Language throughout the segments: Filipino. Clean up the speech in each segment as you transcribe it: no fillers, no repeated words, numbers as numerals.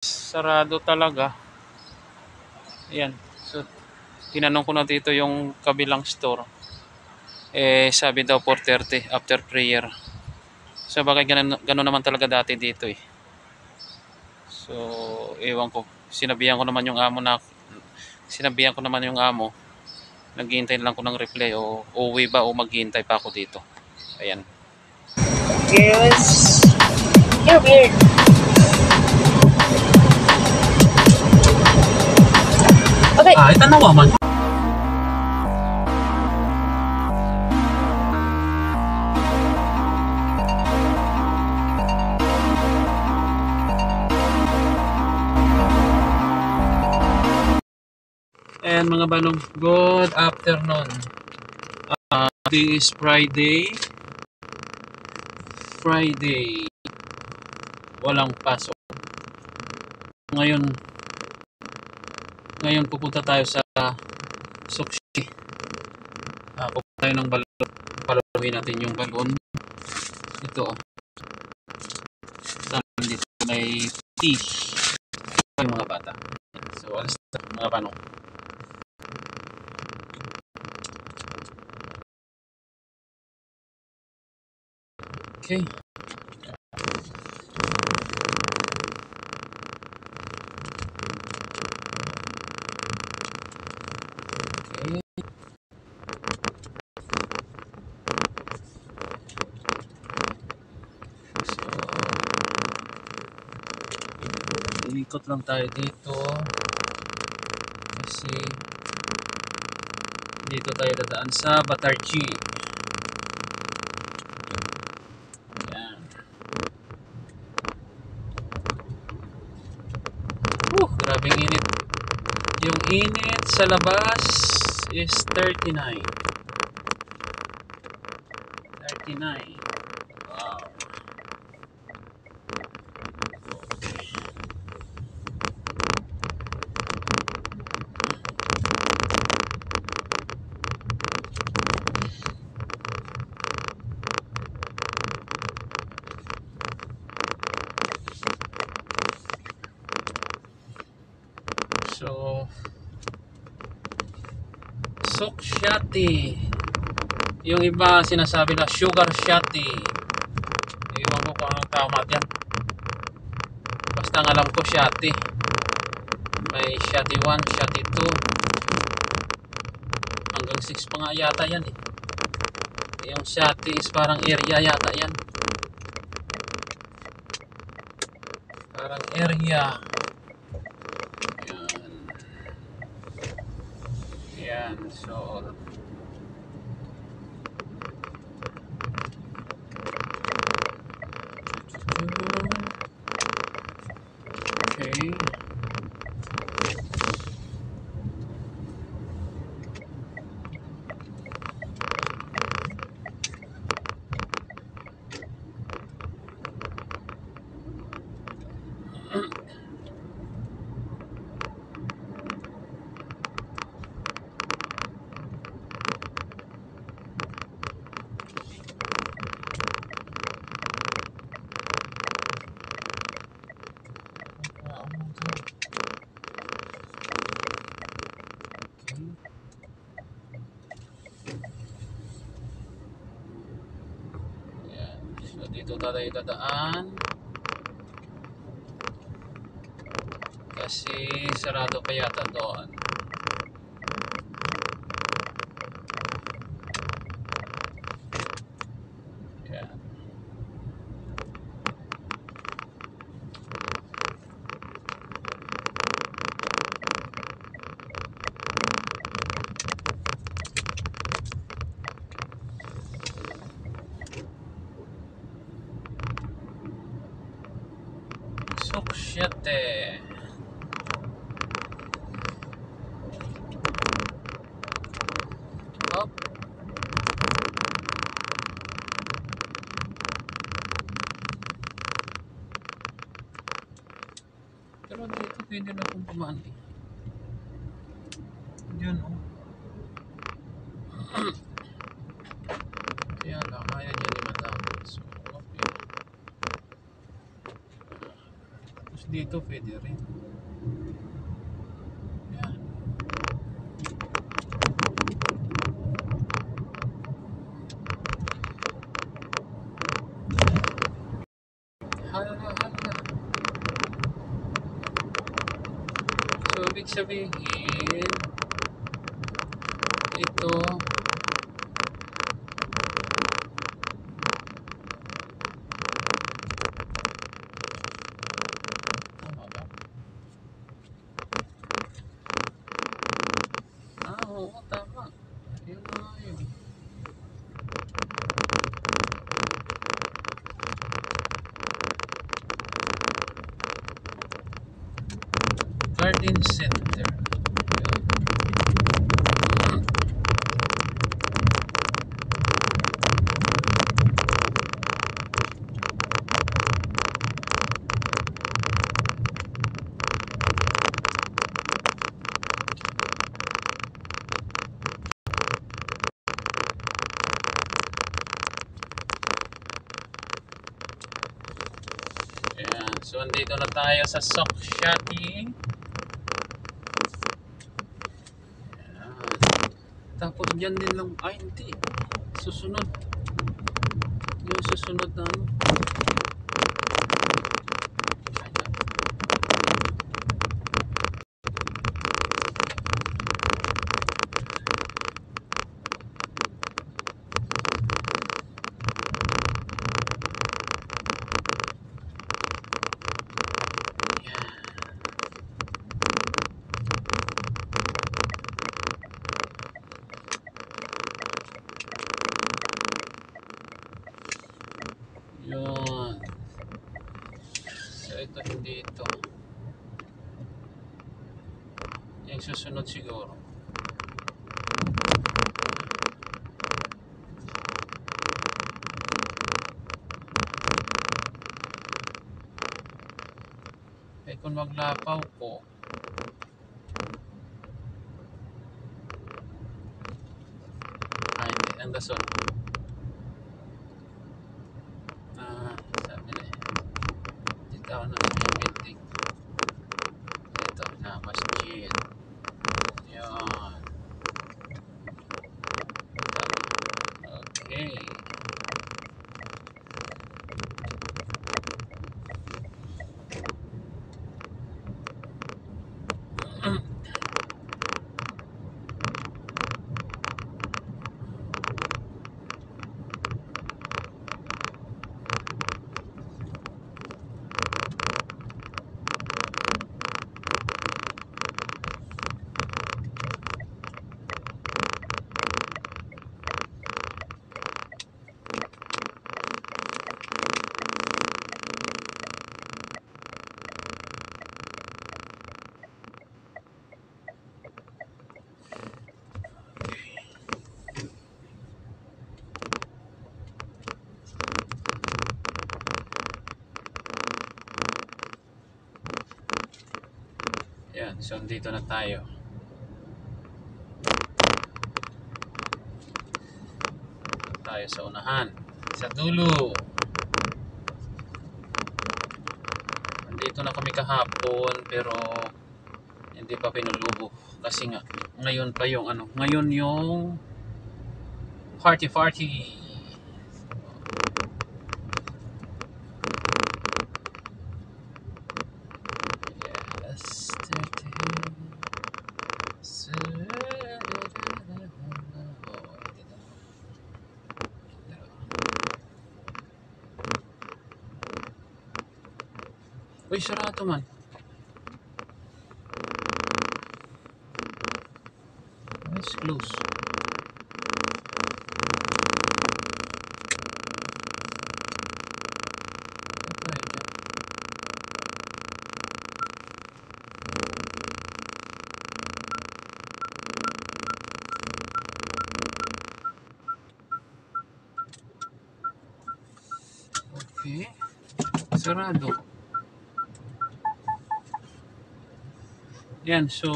Sarado talaga. Ayan. So, tinanong ko na dito yung kabilang store. Sabi daw 4:30 after prayer. So, bagay ganun naman talaga dati dito eh. So, ewan ko. Sinabihan ko naman yung amo. Naghihintay lang ko ng reply o uuwi ba o maghihintay pa ako dito. Ayan. Yes. You're weird. Okay. Itanawa man. And mga banong, good afternoon. Today is Friday. Walang pasok. Ngayon pupunta tayo sa Sokshi. Pupunta tayo ng balon. Paluin natin yung balon. Ito. Dito may fish. Yung mga bata. So, alas na mga banong. Okay. Ikot lang tayo dito kasi dito tayo dadaan sa Batarchi. Yan. Grabing init. Yung init sa labas is 39. Wow. So, Sokshati. Yung iba sinasabi na Sugar Shati. Iwan ko kung anong tama yan. Basta ang alam ko Shati. May Shati 1, Shati 2. Hanggang 6 pa nga yata yan eh. Yung Shati is parang area yata yan. Parang area. Yan. So, okay. So, dito tayo dadaan kasi sarado pa yata doon. Yan. Sokshate. Up. Pero dito pwede na kung pumaan eh. Yun oh. Kaya lang, kaya niya ni madam. So, okay. Tapos Dito pwede rin. Yan. Hala, hala. So, ibig sabihin, ito, tama ba? Oo, tama. Yun na nga yun. Garden Center. Ayan. So, andito na tayo sa Sokshati. Ayan. Tapos dyan din lang, ay hindi. Susunod. Yung susunod na ano. Ayan. Yun. So, ito hindi ito. Yung susunod siguro. Eh kung maglapaw ko, ay hindi, ang Dasol. Sabi na eh. Dito ako na building. Ito na, masjid. Yun. Okay. Yan, so dito na tayo. Tayo sa unahan. Sa dulo. Nandito na kami kahapon pero hindi pa pinulubo. Kasi nga, ngayon pa yung ano, ngayon yung party. Uy, sarado man. It's close. Okay. Sarado. Yan, so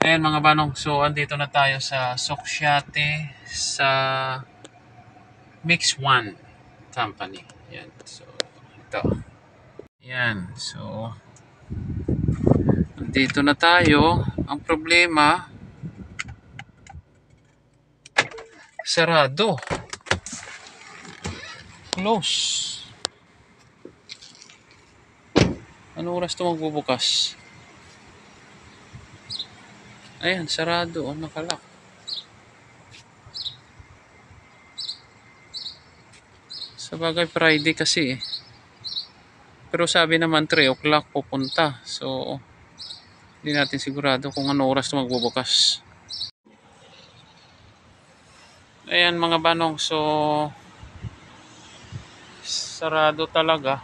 ayan mga banong, so andito na tayo sa Sokshati sa Mix One Company. Yan, so ito. Yan. So, dito na tayo. Ang problema, sarado. Close. Ano oras ito magbubukas? Ayan, sarado. Nakalak. Sa bagay, Friday kasi eh. Pero sabi naman 3 o'clock pupunta. So, hindi natin sigurado kung ano oras ito magbubukas. Ayan mga banong. So, sarado talaga.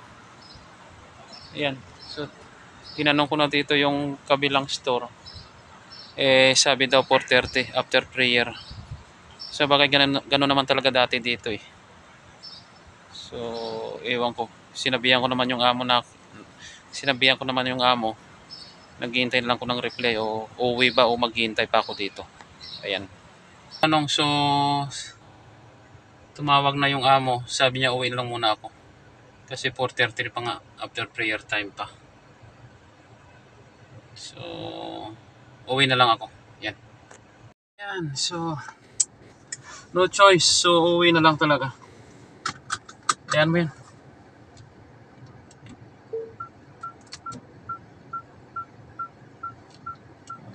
Ayan. So, tinanong ko na dito yung kabilang store. Sabi daw 4:30 after prayer. Sa bagay, ganun naman talaga dati dito eh. So, ewan ko. Sinabihan ko naman yung amo. Naghihintay lang ko ng reply o uuwi ba o maghihintay pa ako dito. Ayan. So, tumawag na yung amo. Sabi niya uwi lang muna ako. Kasi 4:30 pa nga, after prayer time pa. So, uwi na lang ako. Yan. Yan. So, no choice. So, uwi na lang talaga. Ayan mo yan.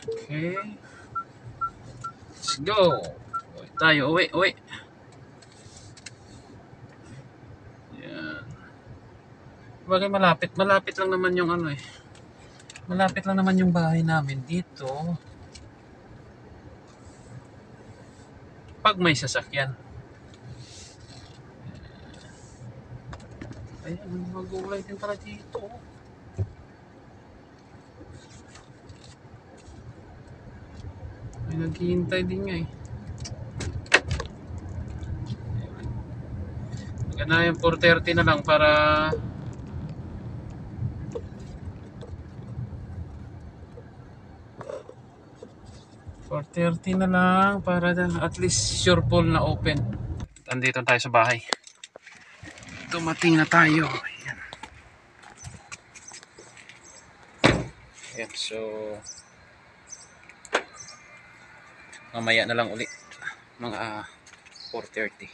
Okay. Let's go. Uwi tayo. Uwi. Yan. Bagay malapit. Malapit lang naman yung ano eh. Malapit lang naman yung bahay namin dito. Pag may sasakyan. Ayan, mag-uulay din pala dito. May naghihintay din nga eh. Maganda yung 4:30 na lang para at least sure full na open. Andito tayo sa bahay. Dumating na tayo. Ayan. Ayan, so mamaya na lang uli mga 4:30.